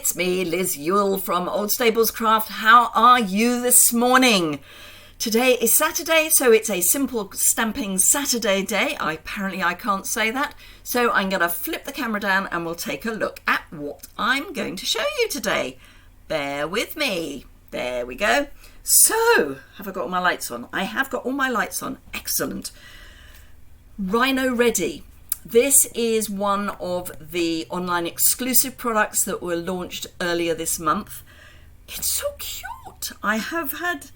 it's me, Liz Yuille from Old Stables Craft. How are you this morning? Today is Saturday, so it's a simple stamping Saturday day. Apparently I can't say that. So I'm going to flip the camera down and we'll take a look at what I'm going to show you today. Bear with me. There we go. So, have I got all my lights on? I have got all my lights on. Excellent. Rhino ready. This is one of the online exclusive products that were launched earlier this month. It's so cute. I have had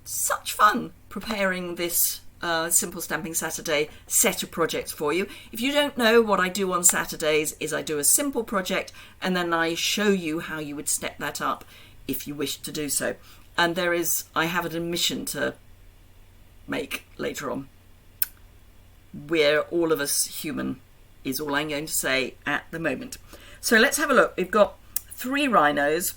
such fun preparing this Simple Stamping Saturday set of projects for you. If you don't know, what I do on Saturdays is I do a simple project and then I show you how you would step that up if you wish to do so. And I have an admission to make later on. We're all of us human, is all I'm going to say at the moment. So let's have a look. We've got 3 rhinos.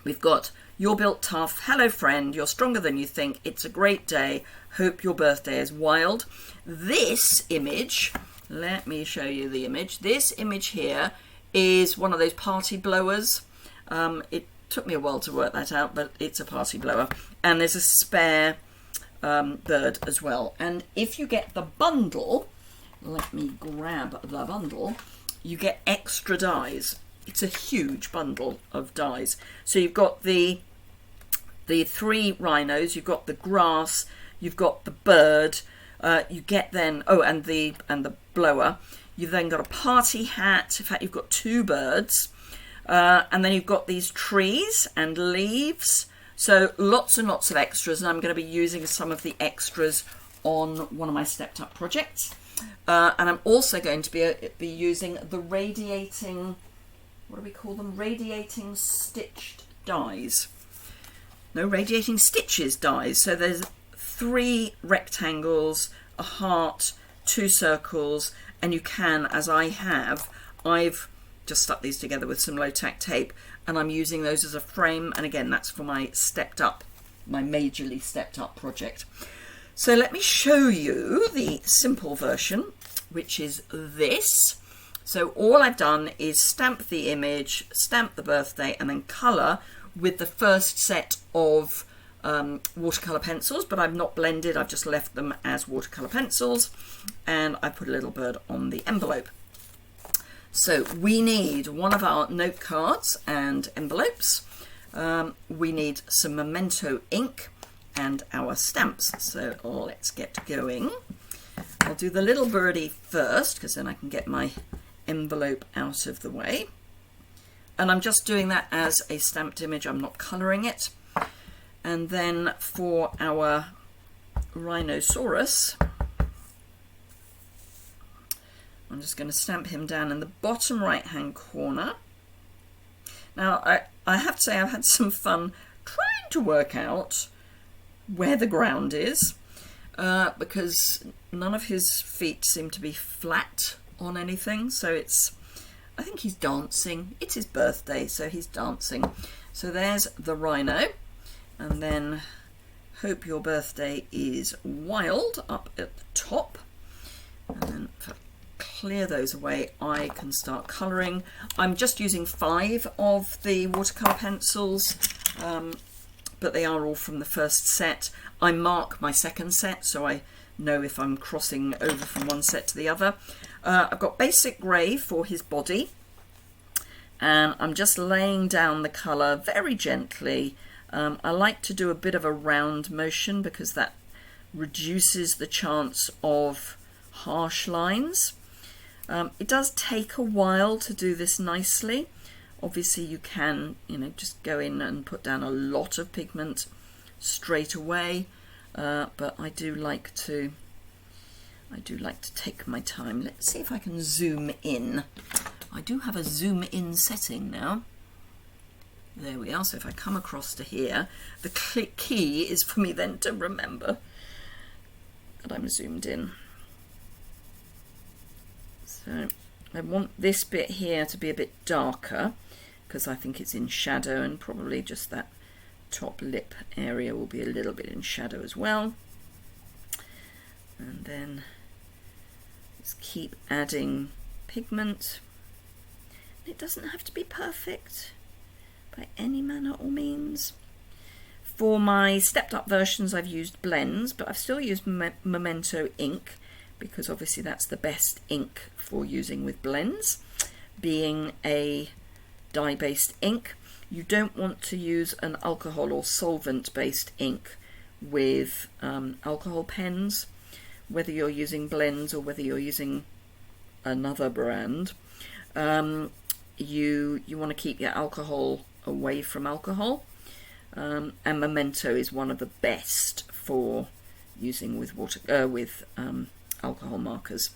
We've got "You're built tough," "Hello friend," "You're stronger than you think," "It's a great day," "Hope your birthday is wild." This image, let me show you the image. This image here is one of those party blowers. It took me a while to work that out, but it's a party blower. And there's a spare bird as well. And if you get the bundle, let me grab the bundle, you get extra dies. It's a huge bundle of dies. So you've got the 3 rhinos, you've got the grass, you've got the bird, you get then and the blower. You've then got a party hat. In fact, you've got 2 birds, and then you've got these trees and leaves. So lots and lots of extras, and I'm going to be using some of the extras on one of my stepped up projects. And I'm also going to be using the radiating, what do we call them? Radiating stitched dies. No, radiating stitches dies. So there's 3 rectangles, a heart, 2 circles, and you can, as I've just stuck these together with some low tack tape, and I'm using those as a frame, and again that's for my majorly stepped up project. So let me show you the simple version, which is this. So all I've done is stamp the image, stamp the birthday, and then colour with the first set of watercolour pencils, but I've not blended, I've just left them as watercolour pencils, and I put a little bird on the envelope. So we need one of our note cards and envelopes. We need some Memento ink and our stamps. So let's get going. I'll do the little birdie first, because then I can get my envelope out of the way. And I'm just doing that as a stamped image. I'm not colouring it. And then for our rhinoceros, I'm just going to stamp him down in the bottom right hand corner. Now I have to say I've had some fun trying to work out where the ground is, because none of his feet seem to be flat on anything. So I think he's dancing. It's his birthday, so he's dancing. So there's the rhino, and then "Hope your birthday is wild" up at the top. And then clear those away, I can start colouring. I'm just using 5 of the watercolour pencils, but they are all from the first set. I mark my second set so I know if I'm crossing over from one set to the other. I've got basic grey for his body, and I'm just laying down the colour very gently. I like to do a bit of a round motion because that reduces the chance of harsh lines. It does take a while to do this nicely. Obviously you can, just go in and put down a lot of pigment straight away, but I do like to take my time. Let's see if I can zoom in. I do have a zoom in setting now. There we are. So if I come across to here, the key is for me then to remember that I'm zoomed in. So I want this bit here to be a bit darker because I think it's in shadow, and probably just that top lip area will be a little bit in shadow as well. And then just keep adding pigment It doesn't have to be perfect by any manner or means. For my stepped up versions I've used blends, but I've still used Memento ink because obviously that's the best ink for using with blends, being a dye-based ink. You don't want to use an alcohol or solvent-based ink with alcohol pens, whether you're using blends or whether you're using another brand. You want to keep your alcohol away from alcohol, and Memento is one of the best for using with alcohol markers.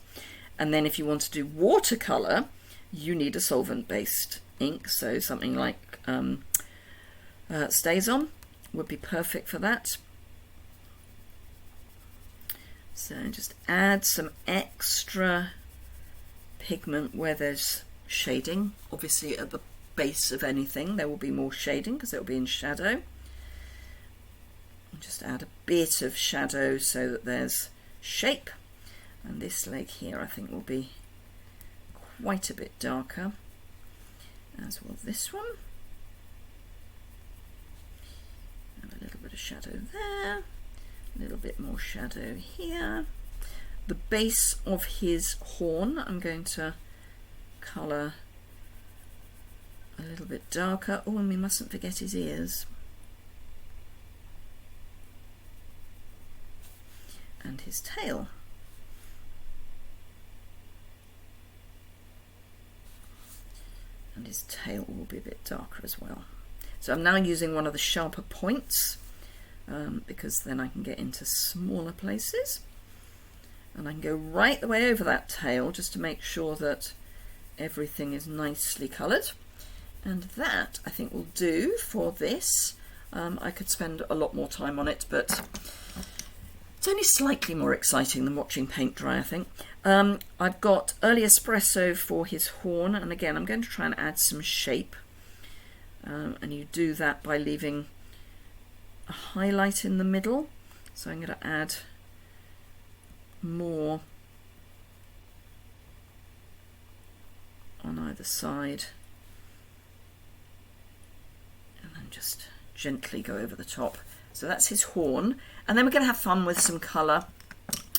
And then if you want to do watercolor, you need a solvent-based ink, so something like StazOn would be perfect for that. So just add some extra pigment where there's shading. Obviously at the base of anything there will be more shading because it will be in shadow. And just add a bit of shadow so that there's shape. And this leg here I think will be quite a bit darker, as will this one. And a little bit of shadow there, a little bit more shadow here. The base of his horn I'm going to colour a little bit darker. Oh, and we mustn't forget his ears. And his tail. And his tail will be a bit darker as well. So I'm now using one of the sharper points because then I can get into smaller places. And I can go right the way over that tail just to make sure that everything is nicely coloured. And that I think will do for this. I could spend a lot more time on it, but it's only slightly more exciting than watching paint dry, I think. I've got early espresso for his horn, and again I'm going to try and add some shape. And you do that by leaving a highlight in the middle. So I'm going to add more on either side. And then just gently go over the top. So that's his horn. And then we're going to have fun with some colour,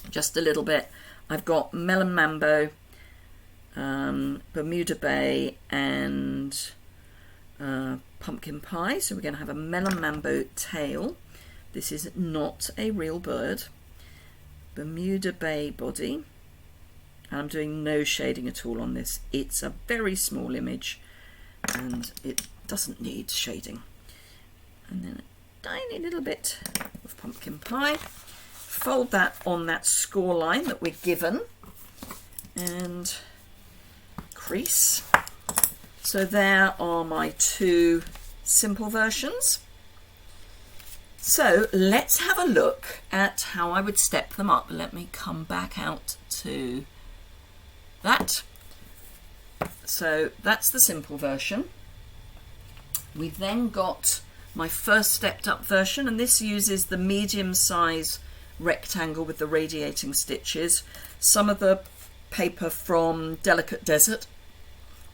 just a little bit. I've got Melon Mambo, Bermuda Bay, and Pumpkin Pie. So we're going to have a Melon Mambo tail. This is not a real bird. Bermuda Bay body. And I'm doing no shading at all on this. It's a very small image and it doesn't need shading. And then a tiny little bit of Pumpkin Pie. Fold that on that score line that we're given and crease. So there are my two simple versions. So let's have a look at how I would step them up. Let me come back out to that. So that's the simple version. We've then got my first stepped up version, and this uses the medium size rectangle with the radiating stitches. Some of the paper from Delicate Desert,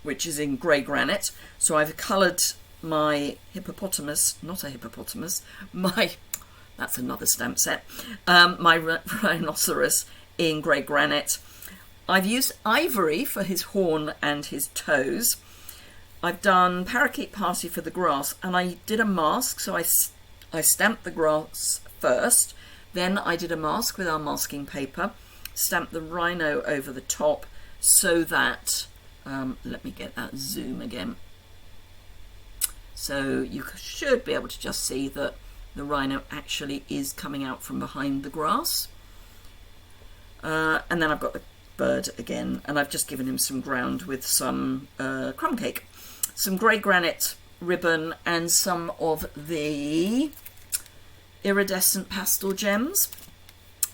which is in grey granite. So I've coloured my hippopotamus, not a hippopotamus, that's another stamp set, my rhinoceros in grey granite. I've used ivory for his horn and his toes. I've done Parakeet Party for the grass, and I did a mask, so I stamped the grass first, then I did a mask with our masking paper, stamped the rhino over the top so that, let me get that zoom again, so you should be able to just see that the rhino actually is coming out from behind the grass. And then I've got the bird again, and I've just given him some ground with some crumb cake, some grey granite ribbon, and some of the iridescent pastel gems,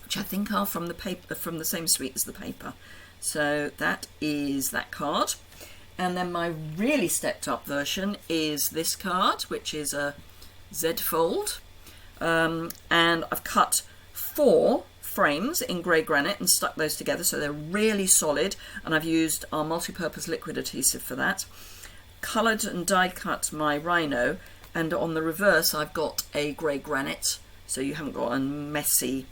which I think are from the paper, from the same suite as the paper. So that is that card. And then my really stepped up version is this card, which is a Z fold, and I've cut 4 frames in grey granite and stuck those together so they're really solid, and I've used our multi-purpose liquid adhesive for that. coloured and die cut my Rhino, and on the reverse I've got a grey granite, so you haven't got a messy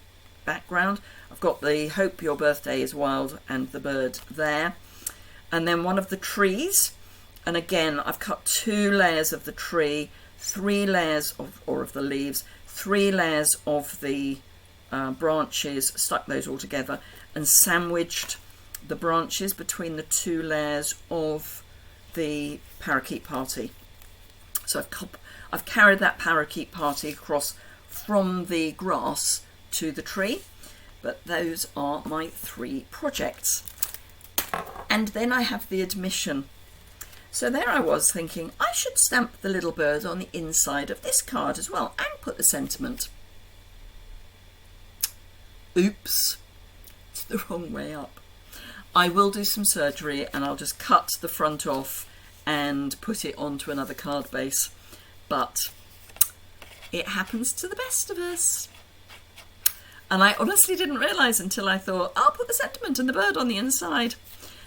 background. I've got the Hope Your Birthday is Wild and the bird there, and then one of the trees, and again I've cut 2 layers of the tree, 3 layers of the leaves, 3 layers of the branches, stuck those all together and sandwiched the branches between the 2 layers of the parakeet party. So I've carried that parakeet party across from the grass to the tree, but those are my 3 projects. And then I have the admission. So there I was thinking I should stamp the little bird on the inside of this card as well and put the sentiment. Oops, it's the wrong way up. I will do some surgery and I'll just cut the front off and put it onto another card base, but it happens to the best of us. And I honestly didn't realise until I thought, I'll put the sentiment and the bird on the inside.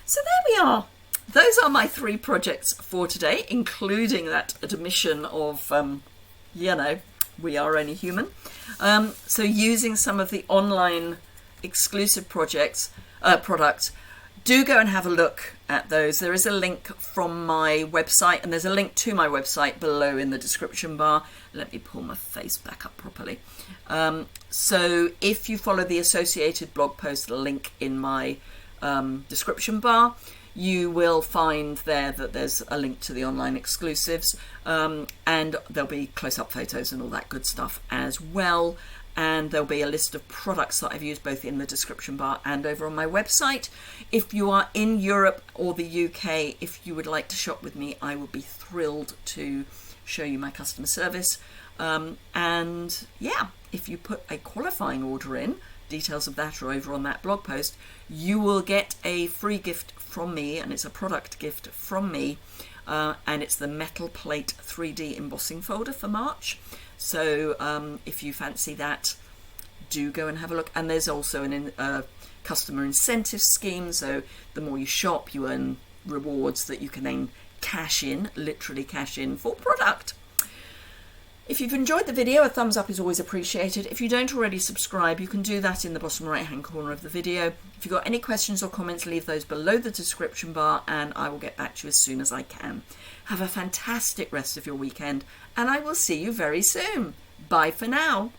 So there we are. Those are my 3 projects for today, including that admission of, we are only human. So using some of the online exclusive products, do go and have a look at those. There is a link from my website, and there's a link to my website below in the description bar. Let me pull my face back up properly. So if you follow the associated blog post link in my description bar, you will find there that there's a link to the online exclusives, and there'll be close-up photos and all that good stuff as well. And there'll be a list of products that I've used both in the description bar and over on my website. If you are in Europe or the UK, if you would like to shop with me, I would be thrilled to show you my customer service. And yeah, if you put a qualifying order in, details of that are over on that blog post, you will get a free gift from me, and it's a product gift from me, and it's the metal plate 3D embossing folder for March. So if you fancy that, do go and have a look. And there's also a customer incentive scheme, so the more you shop, you earn rewards that you can then literally cash in for product. If you've enjoyed the video, a thumbs up is always appreciated. If you don't already subscribe, you can do that in the bottom right hand corner of the video. If you've got any questions or comments, leave those below the description bar and I will get back to you as soon as I can. Have a fantastic rest of your weekend and I will see you very soon. Bye for now.